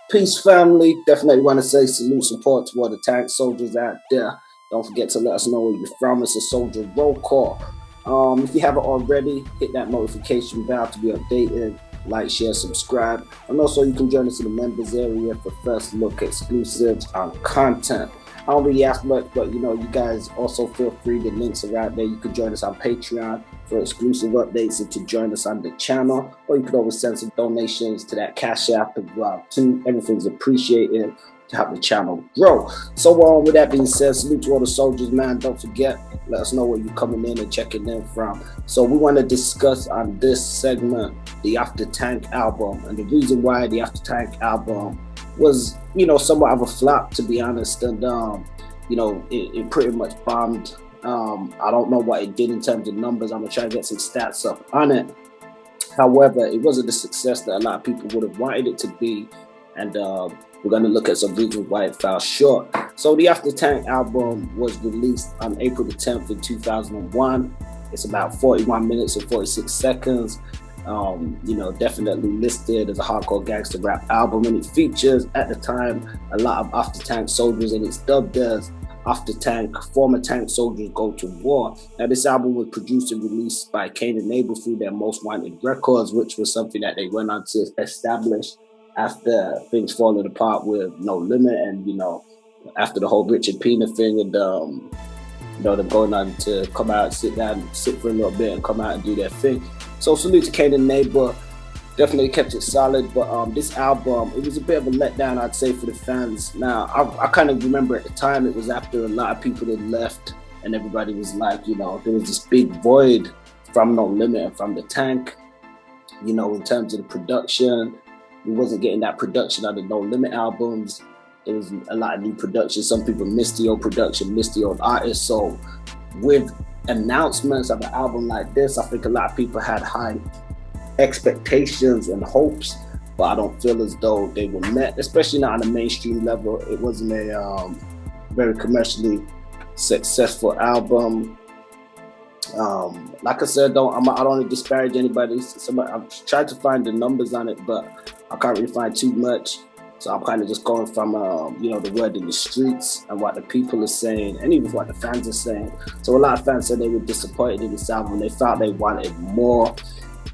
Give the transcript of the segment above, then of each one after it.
Peace, family. Definitely want to say salute, support to all the tank soldiers out there. Don't forget to let us know where you're from. It's a soldier roll call. If you haven't already, hit that notification bell to be updated. Like, share, subscribe. And also, you can join us in the members area for first look exclusives on content. I don't really ask much, but you guys also feel free. The links are out there. You can join us on Patreon for exclusive updates and to join us on the channel. Or you could always send some donations to that Cash App as well too. Everything's appreciated to help the channel grow. So with that being said, salute to all the soldiers, man. Don't forget, let us know where you're coming in and checking in from. So we want to discuss on this segment the After Tank album, and the reason why the After Tank album was, somewhat of a flop, to be honest, and it pretty much bombed. I don't know what it did in terms of numbers. I'm gonna try to get some stats up on it. However, it wasn't the success that a lot of people would have wanted it to be, and we're gonna look at some reasons why it fell short. So the After Tank album was released on April the 10th in 2001. It's about 41 minutes and 46 seconds. Definitely listed as a hardcore gangster rap album, and it features at the time a lot of After Tank soldiers, and it's dubbed as After Tank Former Tank Soldiers Go to War. Now, this album was produced and released by Kane and Abel through their Most Wanted Records, which was something that they went on to establish after things falling apart with No Limit, and after the whole Richard Pheno thing, and them going on to come out, sit for a little bit, and come out and do their thing. So salute to Kane and Abel. Definitely kept it solid, but this album, it was a bit of a letdown, I'd say, for the fans. Now, I kind of remember at the time it was after a lot of people had left, and everybody was like, there was this big void from No Limit and from the Tank, in terms of the production. We wasn't getting that production on the No Limit albums. There was a lot of new production. Some people missed the old production, missed the old artists. So with announcements of an album like this, I think a lot of people had high expectations and hopes, but I don't feel as though they were met, especially not on a mainstream level. It wasn't a very commercially successful album. Like I said, I don't want to disparage anybody. I've tried to find the numbers on it, but I can't really find too much. So I'm kind of just going from, the word in the streets and what the people are saying, and even what the fans are saying. So a lot of fans said they were disappointed in this album. They felt they wanted more.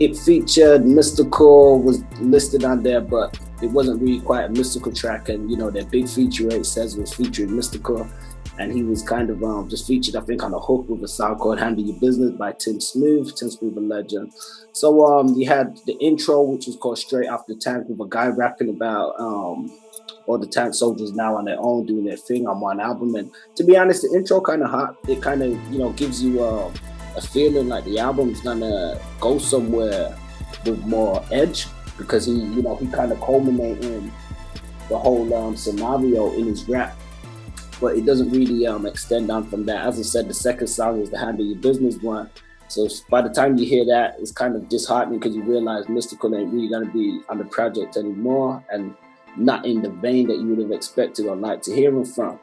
It featured Mystikal, was listed on there, but it wasn't really quite a Mystikal track. And, their big feature rate says it was featuring Mystikal. And he was kind of just featured, I think, on a hook with a song called Handle Your Business by Tim Smooth a legend. So you had the intro, which was called Straight After Tank, with a guy rapping about all the tank soldiers now on their own, doing their thing on one album. And to be honest, the intro kind of hot. It kind of, gives you a feeling like the album's gonna go somewhere with more edge, because he kind of culminating the whole scenario in his rap. But it doesn't really extend on from that. As I said, the second song is the Handle Your Business one. So by the time you hear that, it's kind of disheartening, because you realize Mystikal ain't really going to be on the project anymore, and not in the vein that you would have expected or liked to hear him from.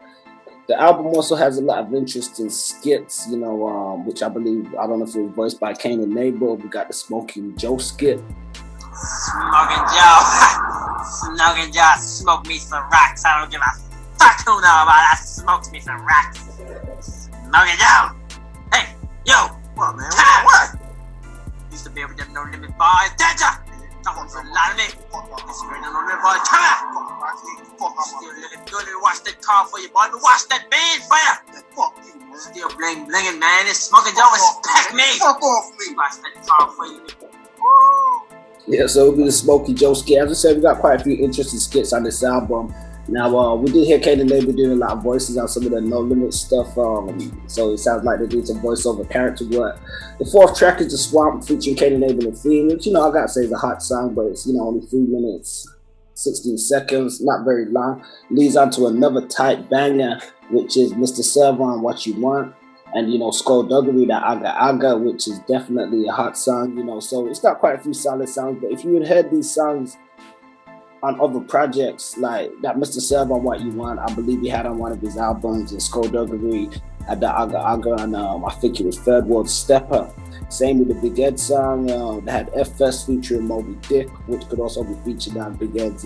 The album also has a lot of interesting skits, which I believe, I don't know if it was voiced by Kane and Abel. We got the Smoking Joe skit. Smoking Joe, smoke me some rocks. I don't give a fuck who know about that. Smokes me some rocks. Smoking Joe. Hey, yo. What, man? What? Used to be able to get No Limit boys. Danger! Don't want to lie to me. This girl No Limit boys. Come here. Still living good and wash that car for you, boy. Wash that bed for you. Fuck you, man. Still blinging, man. This Smoking Joe respect me. Fuck off me. Wash that car for you. Yeah, so it'll be the Smokey Joe skit. As I said, we got quite a few interesting skits on this album. Now, we did hear Kane and Abel doing a lot of voices on some of the No Limit stuff, so it sounds like they did some voiceover character work. The fourth track is The Swamp, featuring Kane and Abel and Fiend, which, I gotta say is a hot song, but it's, only 3 minutes, 16 seconds, not very long. Leads on to another tight banger, which is Mr. Serv-On, What You Want, and, Duggrey, that Aga, which is definitely a hot song, so it's got quite a few solid songs. But if you had heard these songs on other projects, like that Mr. Serv-On, What You Want, I believe he had on one of his albums, and Duggrey had the Aga, and I think it was Third World Stepper. Same with the Big Ed song. They had FS featuring Moby Dick, which could also be featured on Big Ed's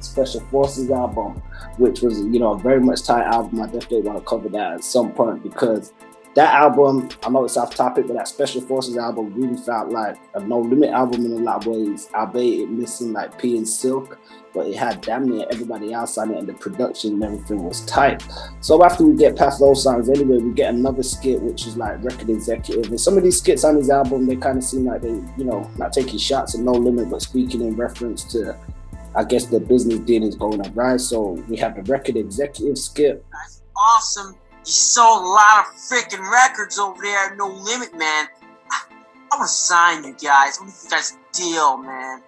Special Forces album, which was, a very much tight album. I definitely want to cover that at some point because that album, I know it's off topic, but that Special Forces album really felt like a No Limit album in a lot of ways, albeit it missing like P and Silk, but it had damn near everybody else on it and the production and everything was tight. So after we get past those songs anyway, we get another skit which is like Record Executive. And some of these skits on his album, they kind of seem like they, not taking shots at No Limit, but speaking in reference to, I guess, the business dealings going on, right? So we have the Record Executive skit. That's awesome. You sold a lot of freaking records over there at No Limit, man. I want to sign you guys. I want you guys deal, man.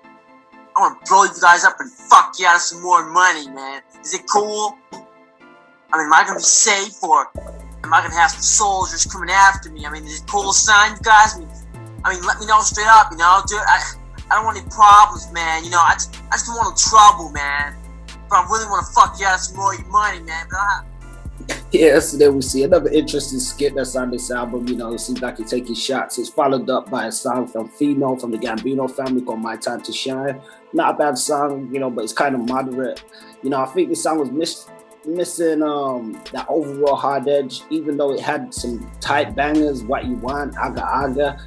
I want to blow you guys up and fuck you out of some more money, man. Is it cool? I mean, am I going to be safe or am I going to have some soldiers coming after me? I mean, is it cool to sign you guys? I mean, let me know straight up, dude. I don't want any problems, man. I just don't want no trouble, man. But I really want to fuck you out of some more of your money, man. Yeah, so then we see another interesting skit that's on this album. It seems like he's taking shots. It's followed up by a song from Pheno, from the Gambino family, called My Time to Shine. Not a bad song, but it's kind of moderate. I think the song was missing that overall hard edge, even though it had some tight bangers, What You Want, Aga Aga,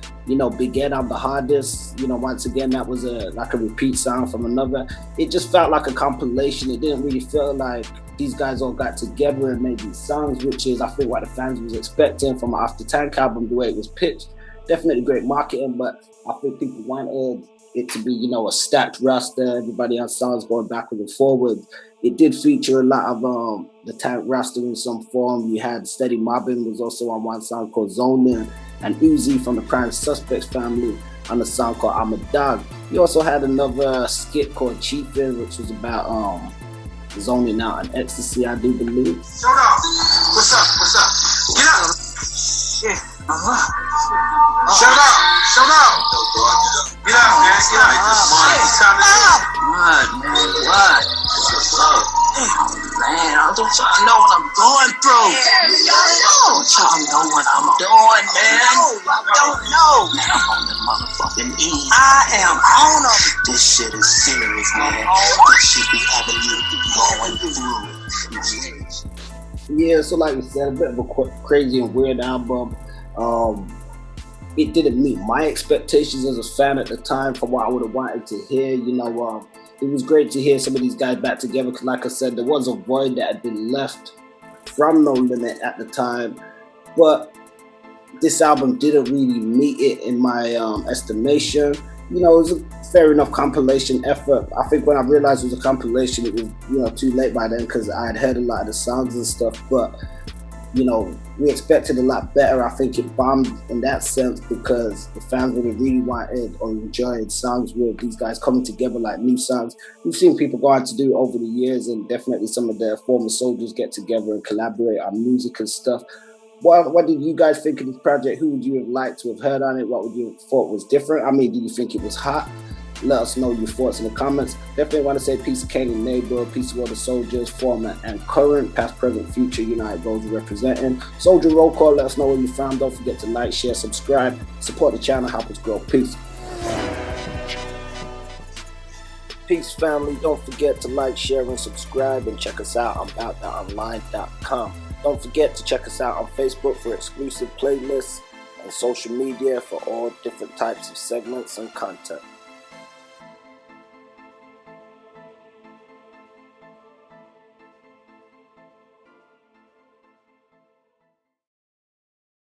Big Ed on the Hardest. Once again, that was like a repeat song from another. It just felt like a compilation. It didn't really feel like these guys all got together and made these songs, which is, I think, what the fans was expecting from an Off the Tank album, the way it was pitched. Definitely great marketing, but I think people wanted it to be, a stacked roster, everybody on songs going backward and forward. It did feature a lot of the Tank roster in some form. You had Steady Mobbin was also on one song called Zoning, and Uzi from the Prime Suspects family on a song called I'm a Dog. You also had another skit called Chiefin, which was about zoning out on ecstasy, I do believe. Show up. What's up? Get up. Shit. Shut up. Get up, man. Get up. It's time to go. What? Man, don't y'all know what I'm going through? Don't y'all know what I'm doing, man? I don't know. Man, I'm on the motherfucking E. I am on them. This shit is serious, man. This shit be having you going through. Yeah, so like you said, a bit of a crazy and weird album. It didn't meet my expectations as a fan at the time for what I would have wanted to hear. It was great to hear some of these guys back together because, like I said, there was a void that had been left from No Limit at the time. But this album didn't really meet it in my estimation. It was a fair enough compilation effort. I think when I realized it was a compilation, it was too late by then because I had heard a lot of the songs and stuff. But we expected a lot better. I think it bombed in that sense because the fans would have really wanted or enjoyed songs with these guys coming together, like new songs. We've seen people go on to do over the years, and definitely some of their former soldiers get together and collaborate on music and stuff. What did you guys think of this project? Who would you have liked to have heard on it? What would you have thought was different? I mean, did you think it was hot? Let us know your thoughts in the comments. Definitely want to say peace to Kane and neighbor, peace to all the soldiers, former and current, past, present, future, United those representing. Soldier Roll Call, let us know where you found. Don't forget to like, share, subscribe, support the channel, help us grow. Peace. Peace, family. Don't forget to like, share, and subscribe, and check us out on aboutthatonline.com. Don't forget to check us out on Facebook for exclusive playlists and social media for all different types of segments and content.